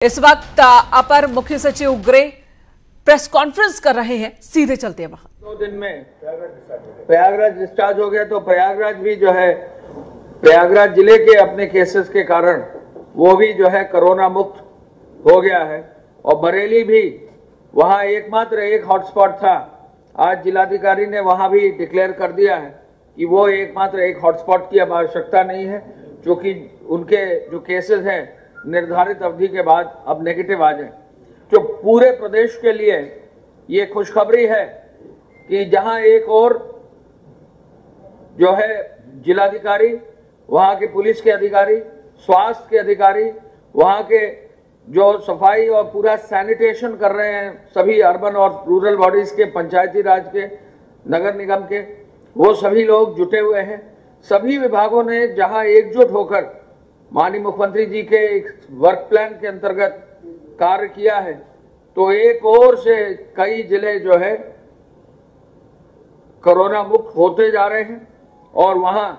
इस वक्त अपर मुख्य सचिव ग्रे प्रेस कॉन्फ्रेंस कर रहे हैं। सीधे चलते हैं वहां। 2 दिन में प्रयागराज डिस्चार्ज हो गया, तो प्रयागराज भी जो है प्रयागराज जिले के अपने केसेस के कारण वो भी जो है कोरोना मुक्त हो गया है। और बरेली भी वहां एकमात्र एक हॉटस्पॉट था। आज जिलाधिकारी ने वहां भी डिक्लेयर कर दिया है कि वो एकमात्र एक हॉटस्पॉट की अब आवश्यकता नहीं है, क्योंकि उनके जो केसेस हैं निर्धारित अवधि के बाद अब नेगेटिव आ जाए। जो पूरे प्रदेश के लिए ये खुशखबरी है कि जहां एक और जो है जिलाधिकारी, वहां के पुलिस के अधिकारी, स्वास्थ्य के अधिकारी, वहां के जो सफाई और पूरा सैनिटेशन कर रहे हैं सभी अर्बन और रूरल बॉडीज के, पंचायती राज के, नगर निगम के, वो सभी लोग जुटे हुए हैं। सभी विभागों ने जहां एकजुट होकर माननीय मुख्यमंत्री जी के एक वर्क प्लान के अंतर्गत कार्य किया है, तो एक और से कई जिले जो है कोरोना मुक्त होते जा रहे हैं और वहां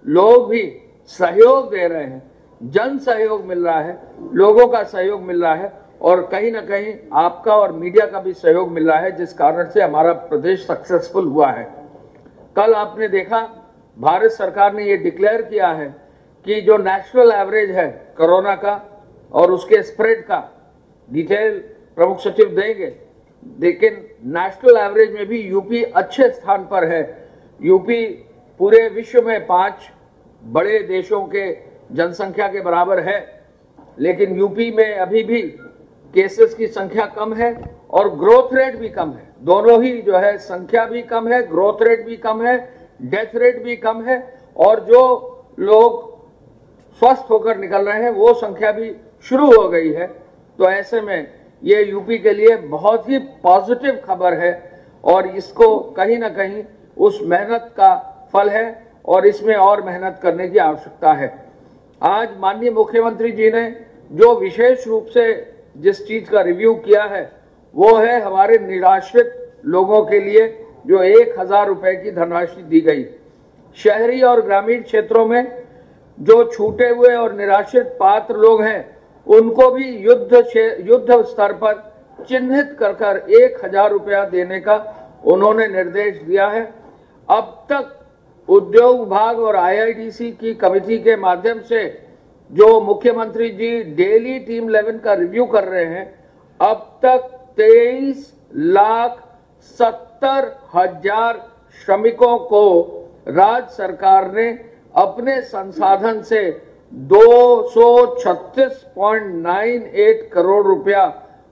लोग भी सहयोग दे रहे हैं। जन सहयोग मिल रहा है, लोगों का सहयोग मिल रहा है और कहीं ना कहीं आपका और मीडिया का भी सहयोग मिल रहा है, जिस कारण से हमारा प्रदेश सक्सेसफुल हुआ है। कल आपने देखा भारत सरकार ने ये डिक्लेयर किया है कि जो नेशनल एवरेज है कोरोना का और उसके स्प्रेड का डिटेल प्रमुख सचिव देंगे, लेकिन नेशनल एवरेज में भी यूपी अच्छे स्थान पर है। यूपी पूरे विश्व में 5 बड़े देशों के जनसंख्या के बराबर है, लेकिन यूपी में अभी भी केसेस की संख्या कम है और ग्रोथ रेट भी कम है। दोनों ही जो है संख्या भी कम है, ग्रोथ रेट भी कम है, डेथ रेट भी कम है और जो लोग स्वस्थ होकर निकल रहे हैं वो संख्या भी शुरू हो गई है। तो ऐसे में ये यूपी के लिए बहुत ही पॉजिटिव खबर है और इसको कहीं ना कहीं उस मेहनत का फल है और इसमें और मेहनत करने की आवश्यकता है। आज माननीय मुख्यमंत्री जी ने जो विशेष रूप से जिस चीज का रिव्यू किया है वो है हमारे निराश्रित लोगों के लिए जो 1000 रुपए की धनराशि दी गई। शहरी और ग्रामीण क्षेत्रों में जो छूटे हुए और निराश्रित पात्र लोग हैं उनको भी युद्ध स्तर पर चिन्हित कर 1000 रुपया देने का उन्होंने निर्देश दिया है। अब तक उद्योग विभाग और IIDC की कमेटी के माध्यम से जो मुख्यमंत्री जी डेली टीम 11 का रिव्यू कर रहे हैं, अब तक 23,70,000 श्रमिकों को राज्य सरकार ने अपने संसाधन से 236.98 करोड़ रुपया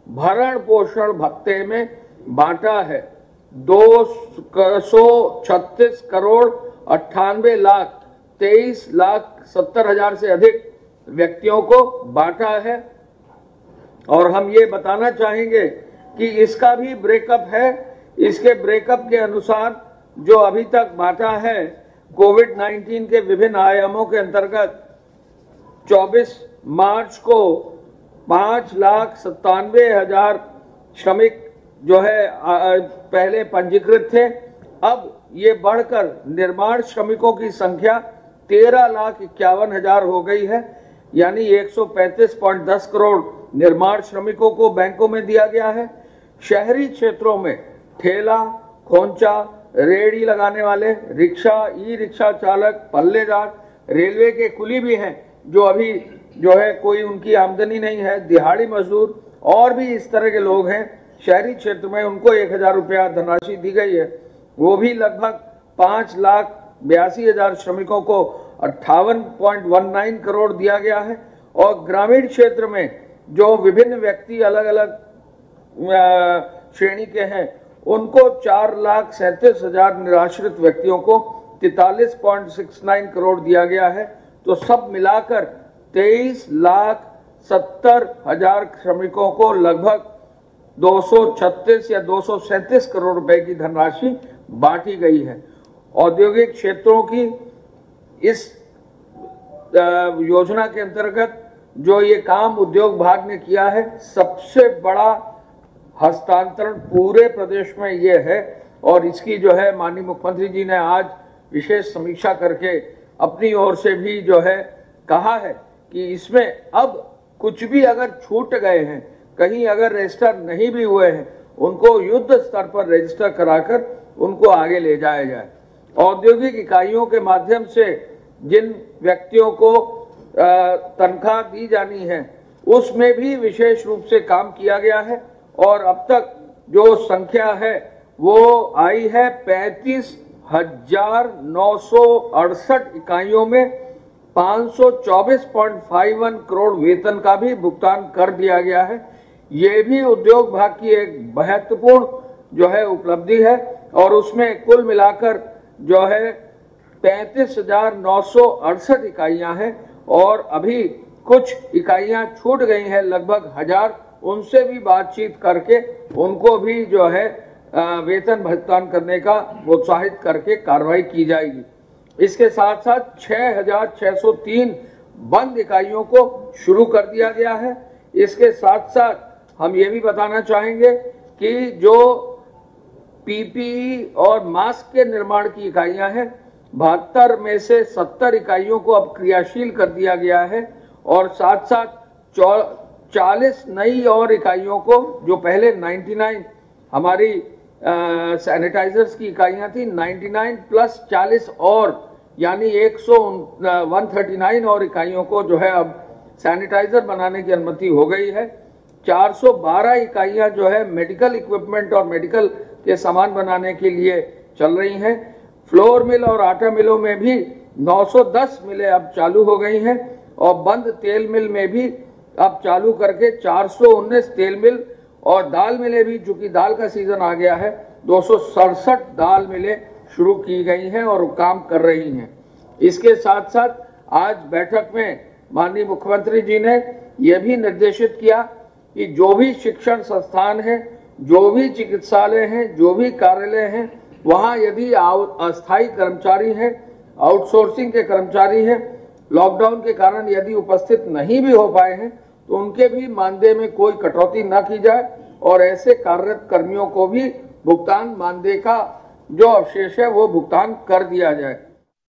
भरण पोषण भत्ते में बांटा है। 236 करोड़ 98 लाख 23,70,000 से अधिक व्यक्तियों को बांटा है। और हम ये बताना चाहेंगे कि इसका भी ब्रेकअप है। इसके ब्रेकअप के अनुसार जो अभी तक बांटा है कोविड-19 के विभिन्न आयामों के अंतर्गत 24 मार्च को 5,97,000 श्रमिक जो है पहले पंजीकृत थे। अब ये बढ़कर निर्माण श्रमिकों की संख्या 13,51,000 हो गई है, यानी 135.10 करोड़ निर्माण श्रमिकों को बैंकों में दिया गया है। शहरी क्षेत्रों में ठेला, खोंचा, रेहड़ी लगाने वाले, रिक्शा, ई रिक्शा चालक, पल्लेदार, रेलवे के कुली भी हैं जो अभी जो है कोई उनकी आमदनी नहीं है, दिहाड़ी मजदूर और भी इस तरह के लोग हैं शहरी क्षेत्र में, उनको 1000 रुपया धनराशि दी गई है। वो भी लगभग 5,82,000 श्रमिकों को 58.19 करोड़ दिया गया है। और ग्रामीण क्षेत्र में जो विभिन्न व्यक्ति अलग अलग श्रेणी के हैं उनको 4,37,000 निराश्रित व्यक्तियों को 43.69 करोड़ दिया गया है। तो सब मिलाकर 23,70,000 श्रमिकों को लगभग 236 या 237 करोड़ रुपए की धनराशि बांटी गई है। औद्योगिक क्षेत्रों की इस योजना के अंतर्गत जो ये काम उद्योग विभाग ने किया है, सबसे बड़ा हस्तांतरण पूरे प्रदेश में ये है। और इसकी जो है माननीय मुख्यमंत्री जी ने आज विशेष समीक्षा करके अपनी ओर से भी जो है कहा है कि इसमें अब कुछ भी अगर छूट गए हैं, कहीं अगर रजिस्टर नहीं भी हुए हैं, उनको युद्ध स्तर पर रजिस्टर कराकर उनको आगे ले जाया जाए। औद्योगिक इकाइयों के माध्यम से जिन व्यक्तियों को तनख्वाह दी जानी है, उसमें भी विशेष रूप से काम किया गया है और अब तक जो संख्या है वो आई है 35,968 इकाइयों में 524.51 करोड़ वेतन का भी भुगतान कर दिया गया है। ये भी उद्योग भाग की एक महत्वपूर्ण जो है उपलब्धि है और उसमें कुल मिलाकर जो है 35,968 इकाइयां हैं और अभी कुछ इकाइयां छूट गई हैं, लगभग 1000, उनसे भी बातचीत करके उनको भी जो है वेतन भुगतान करने का प्रोत्साहित करके कार्रवाई की जाएगी। इसके साथ साथ 6,603 बंद इकाइयों को शुरू कर दिया गया है। इसके साथ साथ हम ये भी बताना चाहेंगे कि जो पीपीई और मास्क के निर्माण की इकाइयां हैं, 72 में से 70 इकाइयों को अब क्रियाशील कर दिया गया है और साथ साथ 40 नई और इकाइयों को, जो पहले 99 हमारी सैनिटाइजर्स की इकाइयां थी, 99 प्लस 40 और यानी 139 और इकाइयों को जो है अब सैनिटाइजर बनाने की अनुमति हो गई है। 412 इकाइयां जो है मेडिकल इक्विपमेंट और मेडिकल के सामान बनाने के लिए चल रही हैं। फ्लोर मिल और आटा मिलों में भी 910 मिलें अब चालू हो गई हैं और बंद तेल मिल में भी अब चालू करके 419 तेल मिल और दाल मिलें भी, चूंकि दाल का सीजन आ गया है, 267 दाल मिलें शुरू की गई हैं और काम कर रही हैं। इसके साथ साथ आज बैठक में माननीय मुख्यमंत्री जी ने यह भी निर्देशित किया कि जो भी शिक्षण संस्थान है, जो भी चिकित्सालय हैं, जो भी कार्यालय हैं, वहां यदि अस्थायी कर्मचारी हैं, आउटसोर्सिंग के कर्मचारी हैं, लॉकडाउन के कारण यदि उपस्थित नहीं भी हो पाए हैं, तो उनके भी मानदेय में कोई कटौती न की जाए और ऐसे कार्यरत कर्मियों को भी भुगतान मानदेय का जो अवशेष है वो भुगतान कर दिया जाए।